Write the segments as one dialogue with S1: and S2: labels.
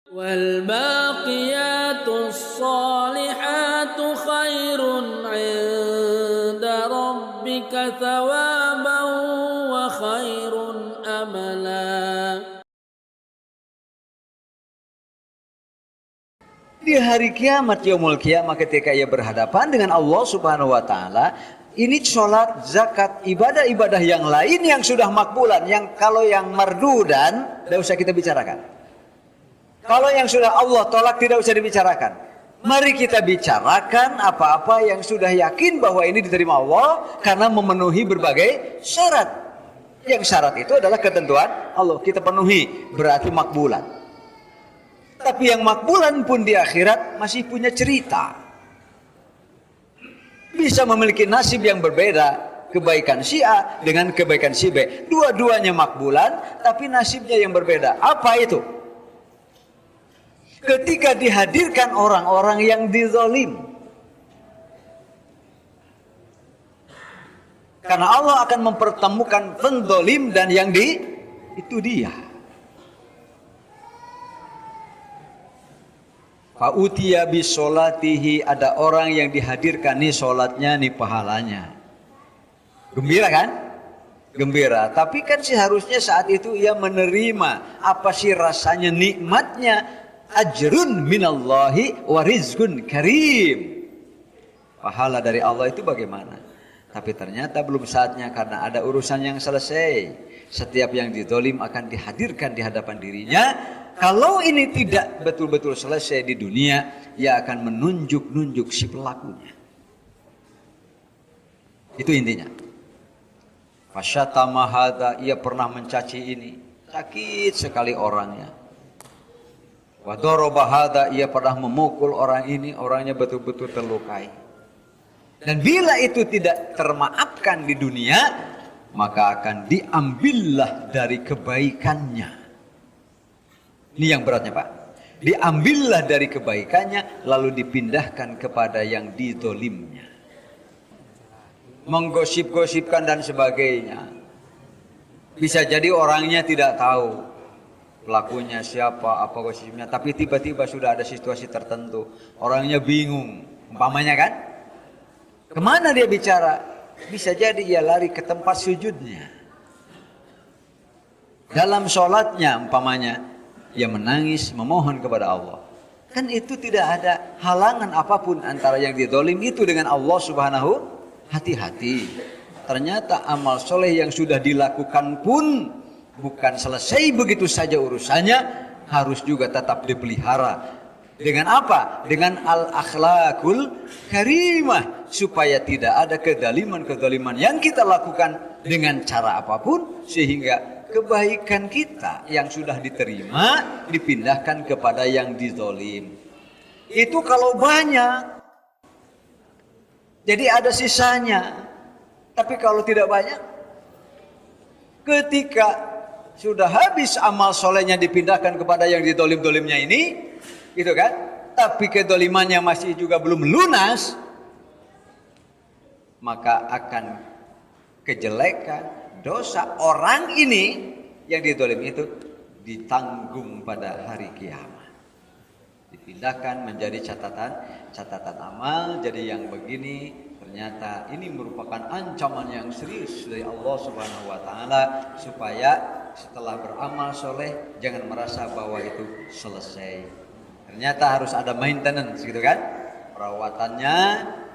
S1: والباقيات الصالحات خير عند ربك ثوابا وخير أملا.
S2: Di hari kiamat, yaumul kiamat, ketika ia berhadapan dengan Allah Subhanahu wa taala, ini sholat, zakat, ibadah-ibadah yang lain yang sudah makbulan, yang kalau yang mardudan tidak usah kita bicarakan. Kalau yang sudah Allah tolak tidak usah dibicarakan. Mari kita bicarakan apa-apa yang sudah yakin bahwa ini diterima Allah karena memenuhi berbagai syarat. Yang syarat itu adalah ketentuan Allah, kita penuhi, berarti makbulan. Tapi yang makbulan pun di akhirat masih punya cerita. Bisa memiliki nasib yang berbeda. Kebaikan si A dengan kebaikan si B. Dua-duanya makbulan, tapi nasibnya yang berbeda. Apa itu? Ketika dihadirkan orang-orang yang dizalim. Karena Allah akan mempertemukan penzalim dan yang itu dia. Fa'utiya bisolatihi, ada orang yang dihadirkan nih sholatnya, nih pahalanya. Gembira kan? Gembira. Tapi kan seharusnya saat itu ia menerima apa sih rasanya nikmatnya, ajrun minallahi wa rizqun karim. Pahala dari Allah itu bagaimana? Tapi ternyata belum saatnya karena ada urusan yang selesai. Setiap yang dizalim akan dihadirkan di hadapan dirinya. Kalau ini tidak betul-betul selesai di dunia, ia akan menunjuk-nunjuk si pelakunya. Itu intinya. Fasyatama hadza, ia pernah mencaci ini. Sakit sekali orangnya. Wa daraba hadza, ia pernah memukul orang ini, orangnya betul-betul terlukai. Dan bila itu tidak termaafkan di dunia, maka akan diambillah dari kebaikannya. Ini yang beratnya Pak. Diambillah dari kebaikannya lalu dipindahkan kepada yang dizolimnya. Menggosip-gosipkan dan sebagainya. Bisa jadi orangnya tidak tahu pelakunya siapa, apa gosipnya. Tapi tiba-tiba sudah ada situasi tertentu. Orangnya bingung. Umpamanya kan? Kemana dia bicara? Bisa jadi ia lari ke tempat sujudnya. Dalam sholatnya umpamanya. Ia menangis, memohon kepada Allah. Kan itu tidak ada halangan apapun antara yang dizalim itu dengan Allah Subhanahu. Hati-hati. Ternyata amal soleh yang sudah dilakukan pun bukan selesai begitu saja urusannya, harus juga tetap dipelihara. Dengan apa? Dengan al-akhlakul karimah, supaya tidak ada kezaliman-kezaliman yang kita lakukan dengan cara apapun, sehingga kebaikan kita yang sudah diterima dipindahkan kepada yang dizalim. Itu kalau banyak, jadi ada sisanya. Tapi kalau tidak banyak, ketika sudah habis amal solehnya dipindahkan kepada yang dizalim-zalimnya ini, gitu kan? Tapi kezalimannya masih juga belum lunas, maka akan kejelekan, dosa orang ini yang dizalim itu ditanggung pada hari kiamat. Dipindahkan menjadi catatan amal. Jadi yang begini ternyata ini merupakan ancaman yang serius dari Allah Subhanahu wa taala, supaya setelah beramal soleh jangan merasa bahwa itu selesai. Ternyata harus ada maintenance gitu kan? Perawatannya,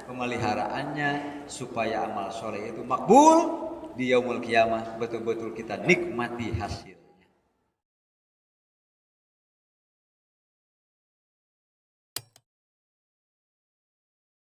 S2: pemeliharaannya, supaya amal soleh itu makbul. Di yaumul kiamah betul-betul kita nikmati hasil.